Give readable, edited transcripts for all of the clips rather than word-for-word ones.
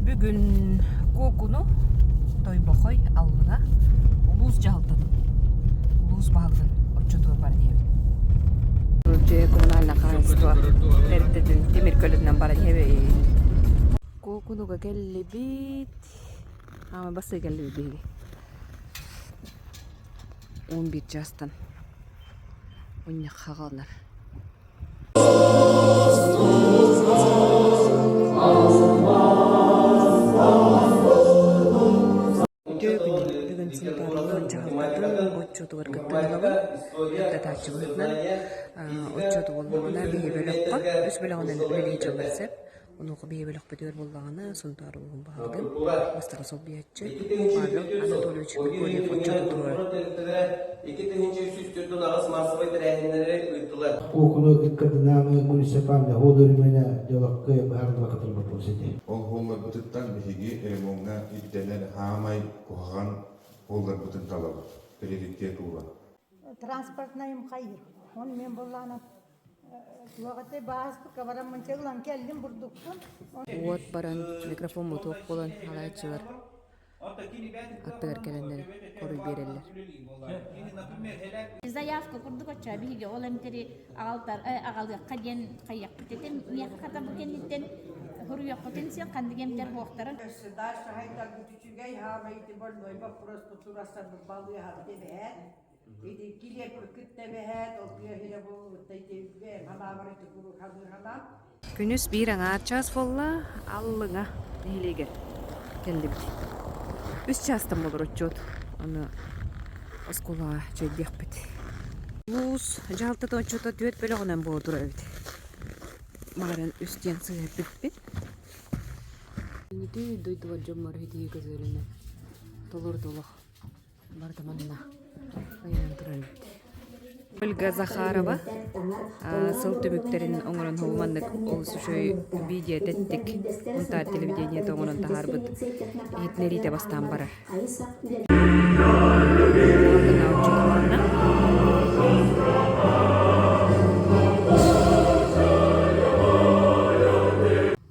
Бүгін кокуну тойбохой аллыга улуус жалтыдым. Улуус балдын отчету бар небе. Же коммунальное хозяйство Эрттедин темир көлүнөн бар небе. Кокунуга келлибит. Ама басы келлибит. 11 жастан. Онне хагалнар. Бүгін сынтарылы жағалтатын отчеты бар кыттынылабын. Әтті тачы бұғытнан отчеты болдығына бейі бөліққа, үс бөліғынан өлі жылырсып, онуғы бейі бөліқ бөтер болдығына сынтарылығын бағылдың. Бастығы сол бейетші, Павел Анатольевич Григорьев отчеты тұрыр. Окуну иккадынамы муниципалды холдөрүмөне жолокко баардыгы катылып болсети. Ол холлар бутыттан биһиги эремоңна иттенер хаамай кухаган холлар бутын талабы. Приоритет ура. Транспортнайым хайыр. Он мен болланы туагате бааспы кабарам манчагылан келдим бурдуктун. Вот баран микрофон мотук болан алайчылар. Аттыгар келендер коруй берелер. Заявка курдук оча биге олемтери агалдар агалга каден каяк битетен мияка ката букендиттен хуруяк потенциал кандигемдер хоктарын. Дальше хайдар бүтүчүгөй хамайты болмой ба просто турастан балды хабдебе. Иди килеп күттебе ол күйөһүлө бу тайтебе ханабарыты куру хадырана. Күнүс бир аңа час болла аллыга нелегер келди. 3 частан болор отчет. Аны оскола жөйдек бит. Луус жалтыда отчета 4 бөлөгөнөн болдур эбит. Марын үстен сыйып битпи. Нити дойдуга жоммар хити көзөлүнө. Толор толох бардаманна. Айан турабит. Ольга Захарова сыл түбүктерин оңорон ховмандык олсушой видео теттик. Унтар телевидение тоңорон тахарбыт. Этнерите бастан барар.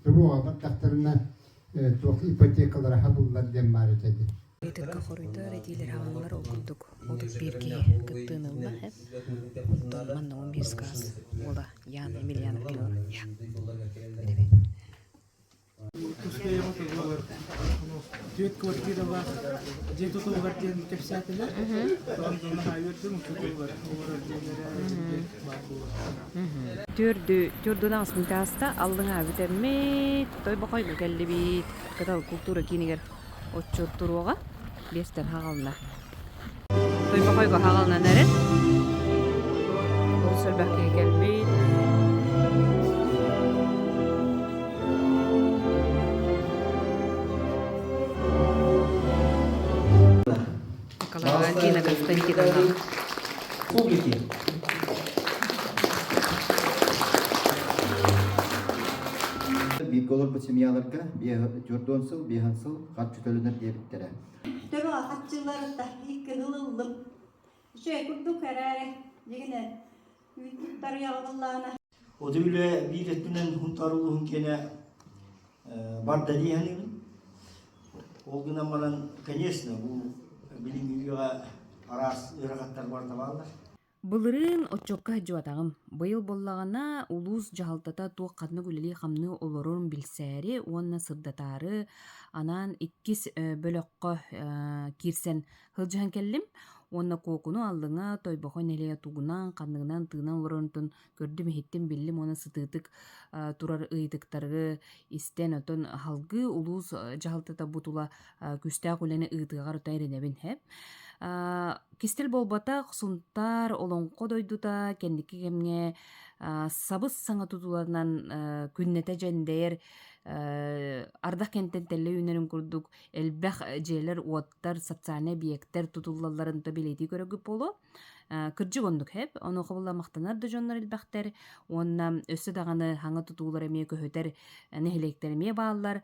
Буга баттактарына туак ипотекалар хабыллар дем бар этеди. Эйтекка хоруйда редилер хаванлар окундук. Одук бирге кыттынылда хэп. Оттон манна 11 газ. Ола Ян Емельянов Леон. Я. Две квартиры бар. Где-то то квартиры кепсятыла. Там хайвердим, что-то бар. Түрдүн асмынтаста алдыңа битеммит. Той бакайга келди бит. Катал культура кинигер отчет туруга бестен хагална. Той бакайга хагална нерен. Ол сөлбәккә келбит. Галина Константиновна. Публики. Биколор bu семьяларга журдон сыл, бехан сыл, катчы төлөнөр дебиттере. Төбө катчыларда икки хылылым. Шей курдук караре дегене үттар ягыллана. Oduyla bir ettiğinden huntaruluğun kene var dedi yani. O gün amalan конечно bu bilim yüga aras ırgatlar var da varlar. Былырын отчокка жуатагым. Быйыл боллагана улуус жалтата туак катны күлели хамны олорун билсәри, онна сырдатары, анан иккис бөлөккө кирсен хылжахан келдим. Онна кокуну алдыңа тойбохой нелея тугунан, кандыгынан тыынан олорунтун көрдүм хиттим биллим, оны сытыытык турар ыйтыктаргы истен отон халгы улуус жалтата бутула күстää күлени ыйтыгар утайренебин хеп. Кистел болбата сунтар олонко дойдута кендики кемге сабыс саңа тутуларынан күннете жендер ардак кенттен теле үнерин курдук элбэх жээлер уаттар социальный объекттер тутулаларын табилети көрөгүп болу кыржыгондук хеп ону кобула мактанар да жоннор элбэхтер онна өссө даганы хаңа тутуулар эме көһөтер нехилектер эме баалар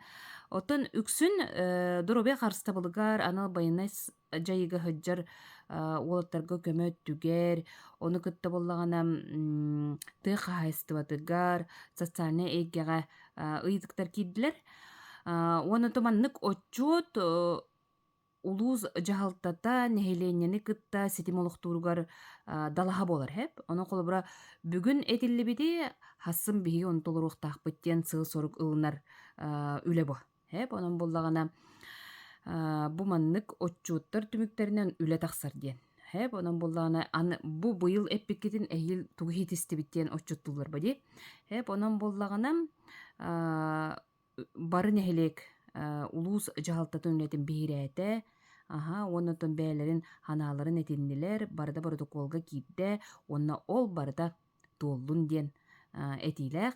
отон үксүн доробе карстабылыгар анал байынай жайыга хыджар уолаттарга көмөт түгер ону кытта боллагана тыха хайстыбатыгар социальный эгега ыйдыктар кийдилер Оны томаннык отчет улуз жахалтата нехеленнени кытта сетимолохтууругар далаха болар хеп. Оны колобура бүгүн этиллибити хасын биһиги онтолоруохтаахпыттен сыл сорук ылынар үле бо. Хеп, онон боллагана бу маннык отчуттар түмүктеринен үле тахсар диен. Хеп, онон боллагана бу быйыл эппиккитин эйил тугухитистибиттен отчуттулар бади. Хеп, онон боллагана бары нехелек улуус жахалтатын үлетин биһирээте, оннотон бээлерин ханааларын этиннилер, барда протоколга киирде, онна ол барда туоллун диен этилээх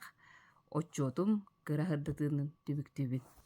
отчуотум кыра хырдытыынын түбүктүүбүн.